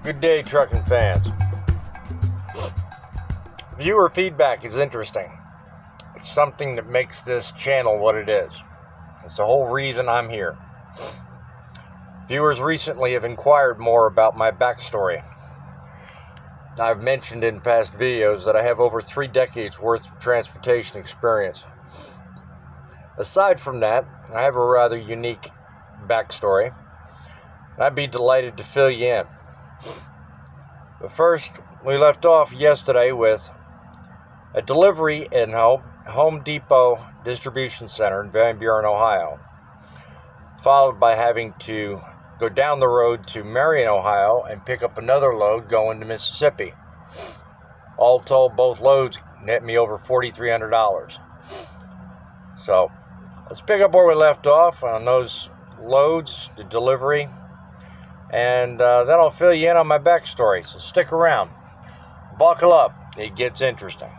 Good day, trucking fans. Viewer feedback is interesting. It's something that makes this channel what it is. It's the whole reason I'm here. Viewers recently have inquired more about my backstory. I've mentioned in past videos that I have over 3 decades worth of transportation experience. Aside from that, I have a rather unique backstory. I'd be delighted to fill you in. But first, we left off yesterday with a delivery in Home Depot Distribution Center in Van Buren, Ohio, followed by having to go down the road to Marion, Ohio, and pick up another load going to Mississippi. All told, both loads net me over $4,300. So, let's pick up where we left off on those loads, the delivery, and then I'll fill you in on my backstory. So stick around. Buckle up. It gets interesting.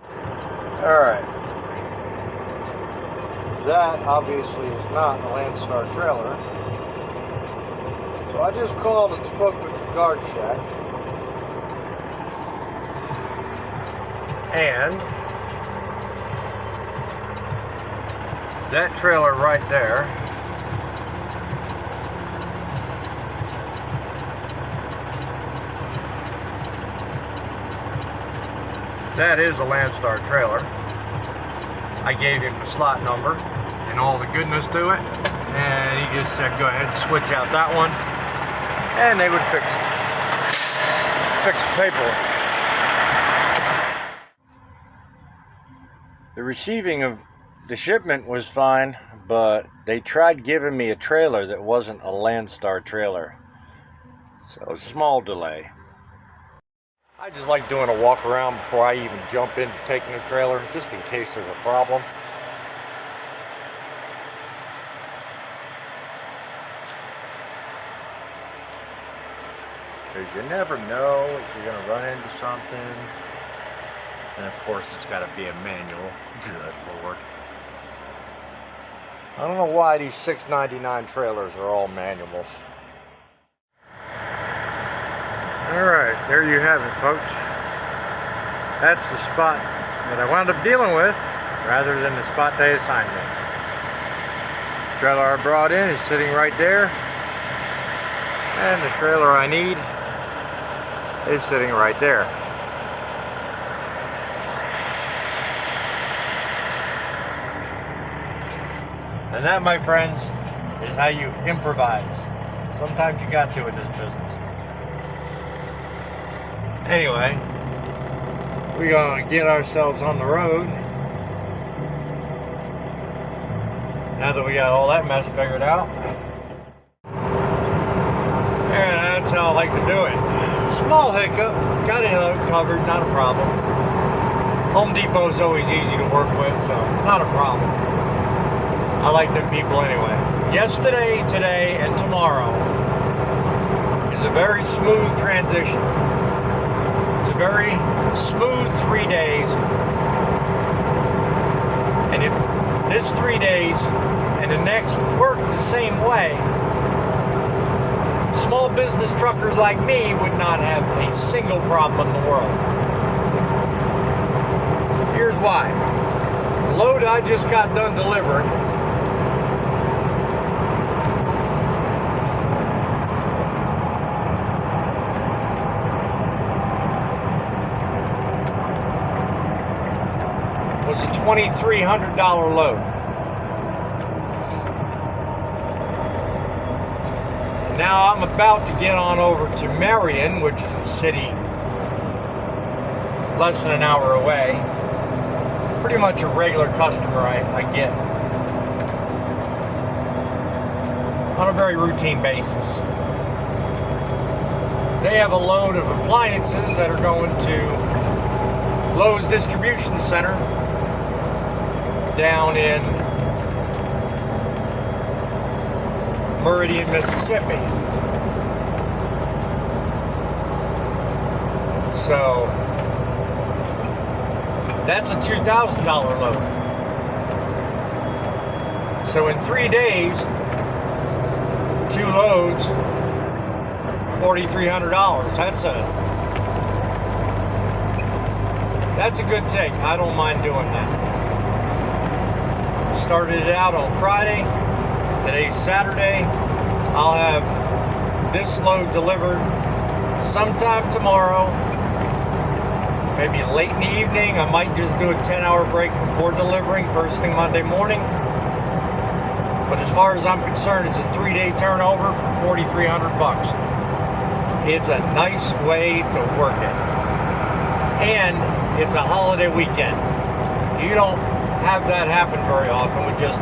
Alright. That obviously is not a Landstar trailer. So I just called and spoke with the guard shack. And that trailer right there that is a Landstar trailer. I gave him the slot number and all the goodness to it, and he just said go ahead and switch out that one and they would fix the paperwork. The receiving of the shipment was fine, but they tried giving me a trailer that wasn't a Landstar trailer. So a small delay. I just like doing a walk around before I even jump into taking a trailer, just in case there's a problem. Because you never know if you're going to run into something. And of course it's got to be a manual. Good Lord. I don't know why these $6.99 trailers are all manuals. Alright, there you have it, folks. That's the spot that I wound up dealing with rather than the spot they assigned me. The trailer I brought in is sitting right there, and the trailer I need is sitting right there. And that, my friends, is how you improvise. Sometimes you got to in this business. Anyway, we're gonna get ourselves on the road. Now that we got all that mess figured out. And that's how I like to do it. Small hiccup, got it covered, not a problem. Home Depot is always easy to work with, so not a problem. I like them people anyway. Yesterday, today, and tomorrow is a very smooth transition. It's a very smooth 3 days. And if this 3 days and the next work the same way, small business truckers like me would not have a single problem in the world. Here's why. The load I just got done delivering was a $2,300 load. Now I'm about to get on over to Marion, which is a city less than an hour away. Pretty much a regular customer I get on a very routine basis. They have a load of appliances that are going to Lowe's Distribution Center down in Meridian, Mississippi. So that's a $2,000 load. So in 3 days, 2 loads, $4,300. That's a good take. I don't mind doing that. Started it out on Friday. Today's Saturday. I'll have this load delivered sometime tomorrow. Maybe late in the evening. I might just do a 10-hour break before delivering, first thing Monday morning. But as far as I'm concerned, it's a 3-day turnover for $4,300. It's a nice way to work it. And it's a holiday weekend. You don't have that happen very often with just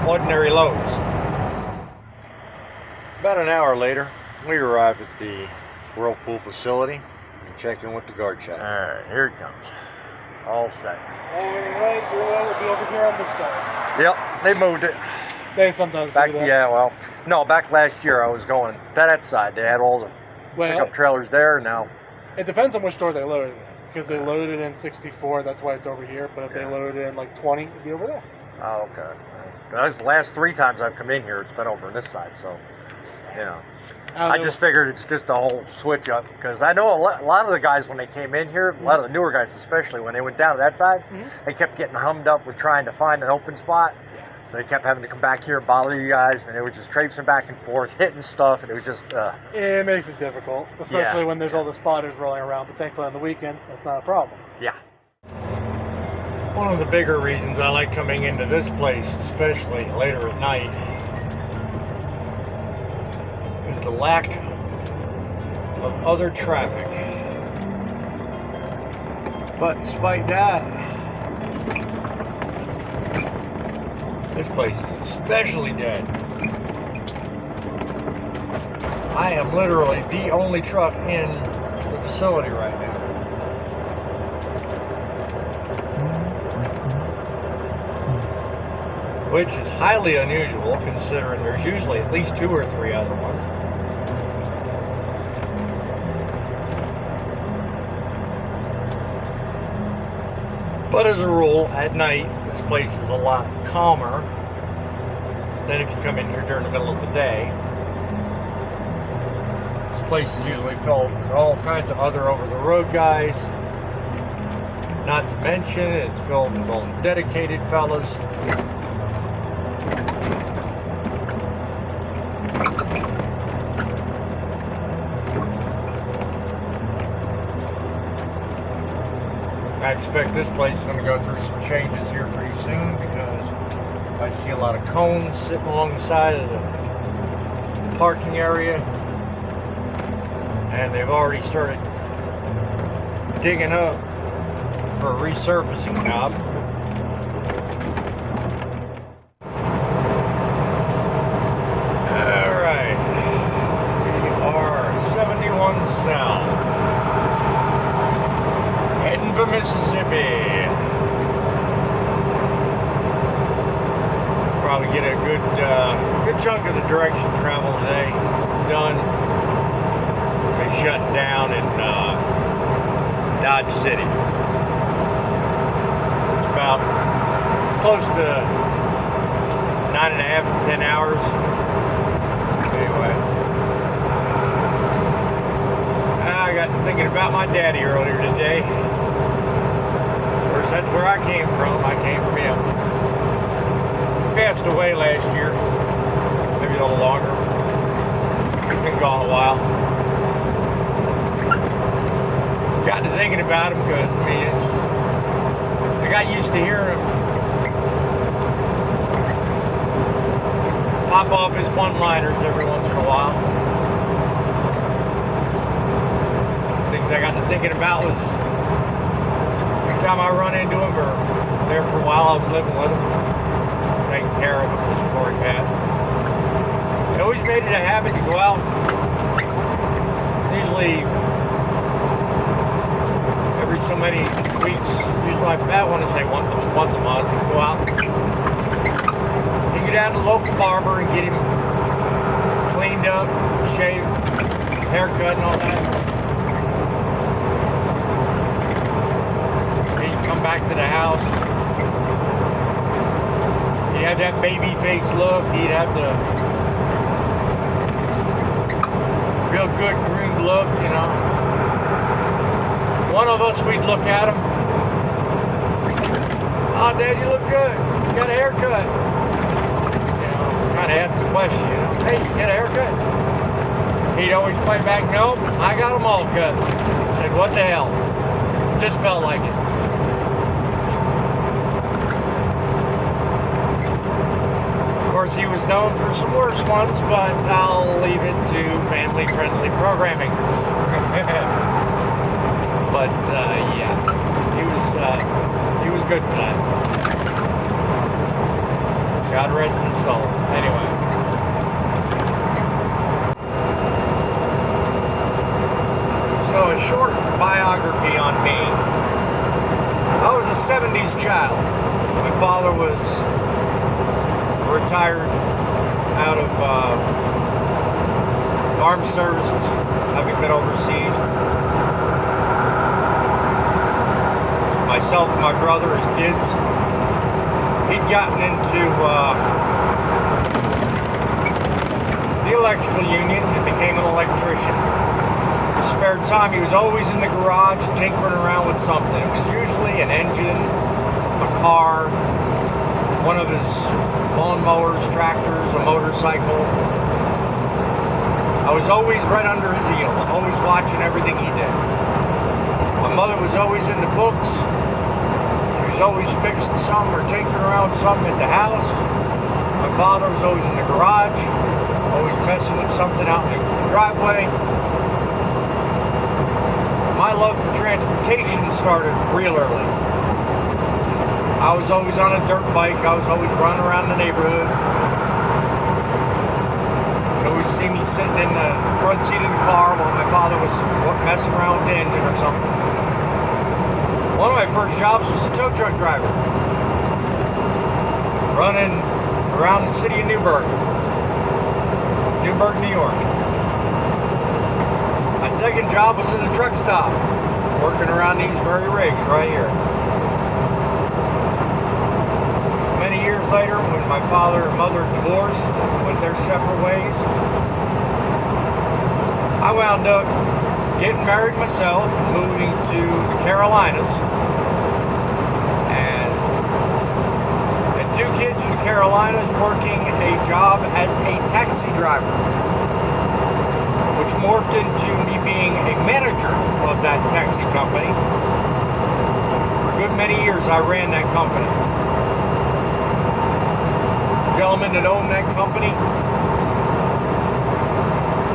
ordinary loads. About an hour later, we arrived at the Whirlpool facility and checked in with the guard check. Alright, here it comes. All set. Alright, your load will be over here on this side. Yep, they moved it. They sometimes back, do that. Yeah, well, no, back last year I was going to that side. They had all the pickup trailers there now. It depends on which store they loaded it. Because they loaded it in 64, that's why it's over here. But if they loaded it in like 20, it'd be over there. Oh, okay. That's the last 3 times I've come in here, it's been over on this side, so, you know. I just figured it's just a whole switch up, because I know a lot of the guys when they came in here, a lot of the newer guys especially, when they went down to that side, they kept getting hummed up with trying to find an open spot. So they kept having to come back here and bother you guys, and they were just traipsing back and forth, hitting stuff, and it was just... It makes it difficult, especially when there's all the spotters rolling around, but thankfully on the weekend, that's not a problem. Yeah. One of the bigger reasons I like coming into this place, especially later at night, is the lack of other traffic. But despite that, this place is especially dead. I am literally the only truck in the facility right now. Which is highly unusual considering there's usually at least 2 or 3 other ones. But as a rule, at night, this place is a lot calmer than if you come in here during the middle of the day. This place is usually filled with all kinds of other over-the-road guys. Not to mention, it's filled with only dedicated fellas. I expect this place is going to go through some changes here pretty soon, because I see a lot of cones sitting along the side of the parking area, and they've already started digging up for a resurfacing job. Alright, we are 71 South. Heading for Mississippi. Probably get a good chunk of the direction travel today done. They shut down in Dodge City. It's close to 9.5 to 10 hours. Anyway. I got thinking about my daddy earlier today. Of course, that's where I came from. I came from him. He passed away last year. Maybe a little longer. He's been gone a while. Got to thinking about him because, I mean, I got used to hearing him pop off his one-liners every once in a while. Things I got to thinking about was every time I run into him or there for a while I was living with him, taking care of him just before he passed. He always made it a habit to go out. Usually every so many weeks, usually I want to say once a month, go out. You go down to the local barber and get him cleaned up, shaved, haircut and all that. Then you come back to the house. He'd have that baby face look. He'd have the real good groomed look, you know. One of us, we'd look at him. Oh, Dad, you look good. You got a haircut. You know, kind of ask the question, you know, hey, you got a haircut? He'd always play back, nope, I got them all cut. I said, what the hell? Just felt like it. Of course, he was known for some worse ones, but I'll leave it to family-friendly programming. But yeah, he was good for that. God rest his soul. Anyway. So a short biography on me. I was a 70s child. My father was retired out of armed services, having been overseas. Myself and my brother as kids, he'd gotten into the electrical union and became an electrician. Spare time, he was always in the garage tinkering around with something. It was usually an engine, a car, one of his lawnmowers, tractors, a motorcycle. I was always right under his heels, always watching everything he did. My mother was always into books. She was always fixing something or tinkering around with something at the house. My father was always in the garage, always messing with something out in the driveway. My love for transportation started real early. I was always on a dirt bike. I was always running around the neighborhood. You'd always see me sitting in the front seat of the car while my father was messing around with the engine or something. One of my first jobs was a tow truck driver, running around the city of Newburgh, New York. My second job was in a truck stop, working around these very rigs right here. Many years later, when my father and mother divorced, went their separate ways, I wound up getting married myself, moving to the Carolinas, and had 2 kids in the Carolinas, working a job as a taxi driver, which morphed into me being a manager of that taxi company. For a good many years, I ran that company. The gentleman that owned that company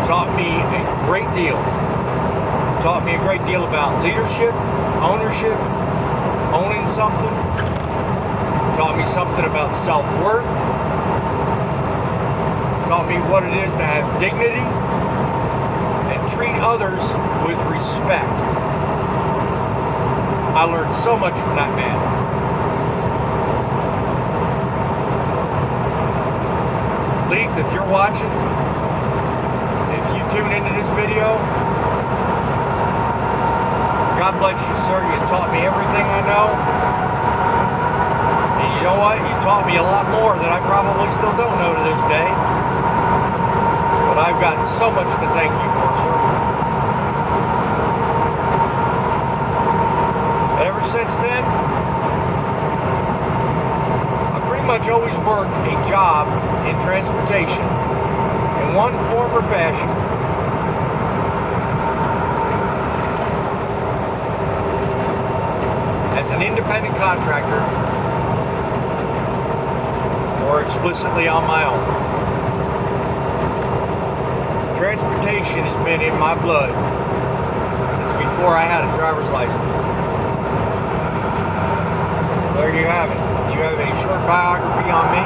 taught me a great deal. Taught me a great deal about leadership, ownership, owning something. Taught me something about self-worth. Taught me what it is to have dignity and treat others with respect. I learned so much from that man. Leith, if you're watching, if you tune into this video, God bless you, sir. You taught me everything I know. And you know what? You taught me a lot more that I probably still don't know to this day. But I've got so much to thank you for, sir. But ever since then, I pretty much always worked a job in transportation in one form or fashion. As an independent contractor, or explicitly on my own. Transportation has been in my blood since before I had a driver's license. So there you have it. You have a short biography on me.